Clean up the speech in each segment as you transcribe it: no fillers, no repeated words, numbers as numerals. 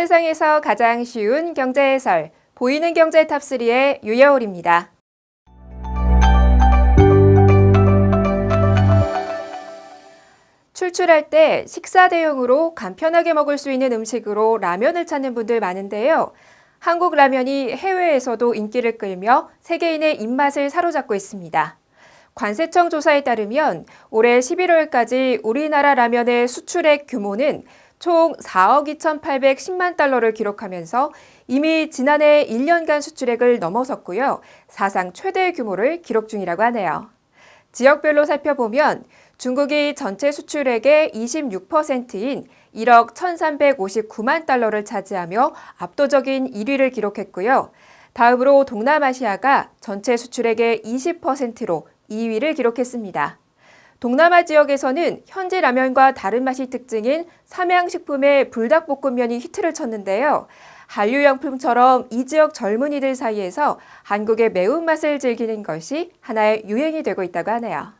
세상에서 가장 쉬운 경제 해설, 보이는 경제 탑3의 유여울입니다. 출출할 때 식사 대용으로 간편하게 먹을 수 있는 음식으로 라면을 찾는 분들 많은데요. 한국 라면이 해외에서도 인기를 끌며 세계인의 입맛을 사로잡고 있습니다. 관세청 조사에 따르면 올해 11월까지 우리나라 라면의 수출액 규모는 총 4억 2,810만 달러를 기록하면서 이미 지난해 1년간 수출액을 넘어섰고요. 사상 최대 규모를 기록 중이라고 하네요. 지역별로 살펴보면 중국이 전체 수출액의 26%인 1억 1,359만 달러를 차지하며 압도적인 1위를 기록했고요. 다음으로 동남아시아가 전체 수출액의 20%로 2위를 기록했습니다. 동남아 지역에서는 현지 라면과 다른 맛이 특징인 삼양식품의 불닭볶음면이 히트를 쳤는데요. 한류용품처럼 이 지역 젊은이들 사이에서 한국의 매운맛을 즐기는 것이 하나의 유행이 되고 있다고 하네요.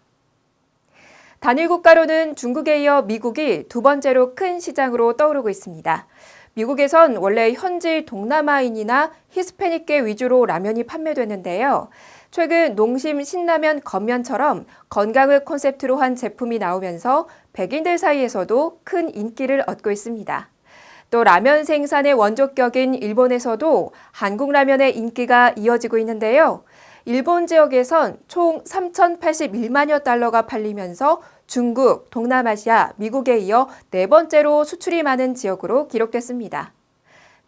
단일 국가로는 중국에 이어 미국이 두 번째로 큰 시장으로 떠오르고 있습니다. 미국에선 원래 현지 동남아인이나 히스패닉계 위주로 라면이 판매되는데요. 최근 농심 신라면 건면처럼 건강을 콘셉트로 한 제품이 나오면서 백인들 사이에서도 큰 인기를 얻고 있습니다. 또 라면 생산의 원조격인 일본에서도 한국 라면의 인기가 이어지고 있는데요. 일본 지역에선 총 3,081만여 달러가 팔리면서 중국, 동남아시아, 미국에 이어 네 번째로 수출이 많은 지역으로 기록됐습니다.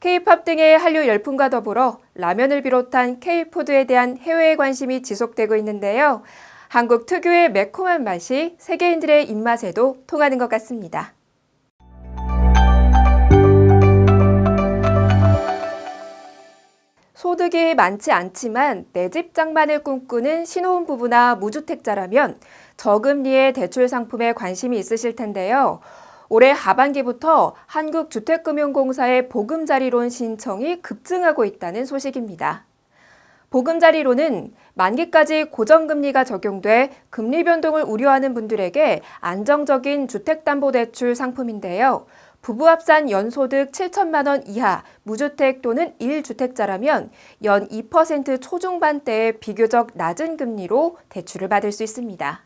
K-팝 등의 한류 열풍과 더불어 라면을 비롯한 K-푸드에 대한 해외 관심이 지속되고 있는데요. 한국 특유의 매콤한 맛이 세계인들의 입맛에도 통하는 것 같습니다. 소득이 많지 않지만 내 집 장만을 꿈꾸는 신혼 부부나 무주택자라면 저금리의 대출 상품에 관심이 있으실 텐데요. 올해 하반기부터 한국주택금융공사의 보금자리론 신청이 급증하고 있다는 소식입니다. 보금자리론은 만기까지 고정금리가 적용돼 금리 변동을 우려하는 분들에게 안정적인 주택담보대출 상품인데요. 부부 합산 연소득 7천만 원 이하 무주택 또는 1주택자라면 연 2% 초중반대의 비교적 낮은 금리로 대출을 받을 수 있습니다.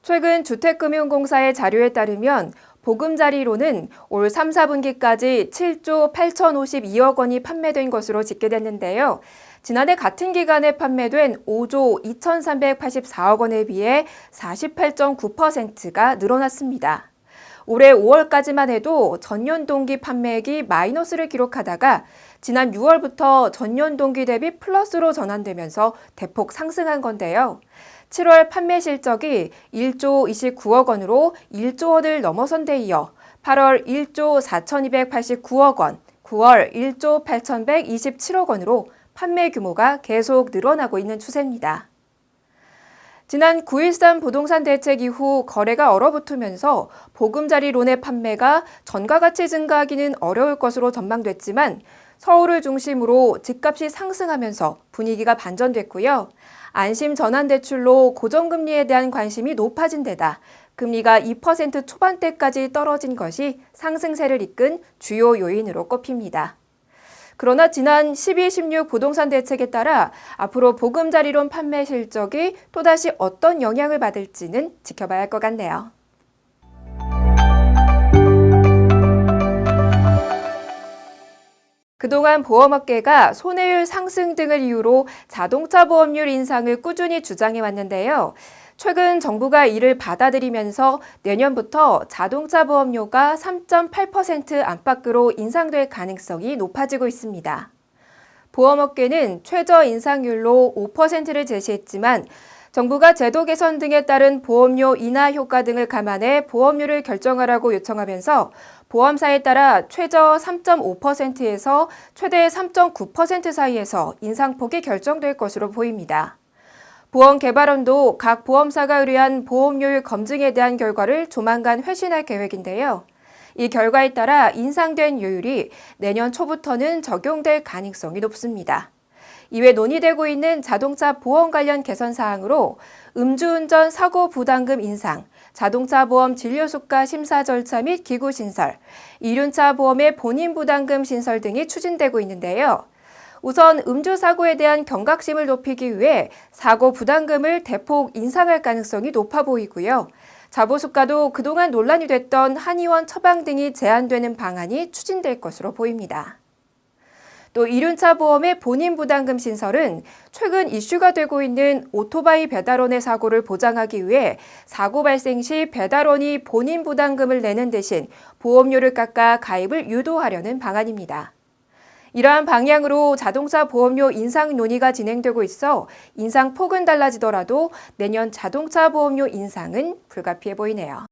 최근 주택금융공사의 자료에 따르면 보금자리론은 올 3, 4분기까지 7조 8,052억 원이 판매된 것으로 집계됐는데요. 지난해 같은 기간에 판매된 5조 2,384억 원에 비해 48.9%가 늘어났습니다. 올해 5월까지만 해도 전년 동기 판매액이 마이너스를 기록하다가 지난 6월부터 전년 동기 대비 플러스로 전환되면서 대폭 상승한 건데요. 7월 판매 실적이 1조 29억 원으로 1조 원을 넘어선 데 이어 8월 1조 4,289억 원, 9월 1조 8,127억 원으로 판매 규모가 계속 늘어나고 있는 추세입니다. 지난 9.13 부동산 대책 이후 거래가 얼어붙으면서 보금자리론의 판매가 전과 같이 증가하기는 어려울 것으로 전망됐지만 서울을 중심으로 집값이 상승하면서 분위기가 반전됐고요. 안심 전환대출로 고정금리에 대한 관심이 높아진 데다 금리가 2% 초반대까지 떨어진 것이 상승세를 이끈 주요 요인으로 꼽힙니다. 그러나 지난 12, 16 부동산 대책에 따라 앞으로 보금자리론 판매 실적이 또다시 어떤 영향을 받을지는 지켜봐야 할 것 같네요. 그동안 보험업계가 손해율 상승 등을 이유로 자동차 보험료 인상을 꾸준히 주장해 왔는데요. 최근 정부가 이를 받아들이면서 내년부터 자동차 보험료가 3.8% 안팎으로 인상될 가능성이 높아지고 있습니다. 보험업계는 최저 인상률로 5%를 제시했지만 정부가 제도 개선 등에 따른 보험료 인하 효과 등을 감안해 보험료를 결정하라고 요청하면서 보험사에 따라 최저 3.5%에서 최대 3.9% 사이에서 인상폭이 결정될 것으로 보입니다. 보험개발원도 각 보험사가 의뢰한 보험료율 검증에 대한 결과를 조만간 회신할 계획인데요. 이 결과에 따라 인상된 요율이 내년 초부터는 적용될 가능성이 높습니다. 이외 논의되고 있는 자동차 보험 관련 개선 사항으로 음주운전 사고 부담금 인상, 자동차 보험 진료수가 심사 절차 및 기구 신설, 이륜차 보험의 본인 부담금 신설 등이 추진되고 있는데요. 우선 음주 사고에 대한 경각심을 높이기 위해 사고 부담금을 대폭 인상할 가능성이 높아 보이고요. 자보수가도 그동안 논란이 됐던 한의원 처방 등이 제한되는 방안이 추진될 것으로 보입니다. 또 이륜차 보험의 본인 부담금 신설은 최근 이슈가 되고 있는 오토바이 배달원의 사고를 보장하기 위해 사고 발생 시 배달원이 본인 부담금을 내는 대신 보험료를 깎아 가입을 유도하려는 방안입니다. 이러한 방향으로 자동차 보험료 인상 논의가 진행되고 있어 인상폭은 달라지더라도 내년 자동차 보험료 인상은 불가피해 보이네요.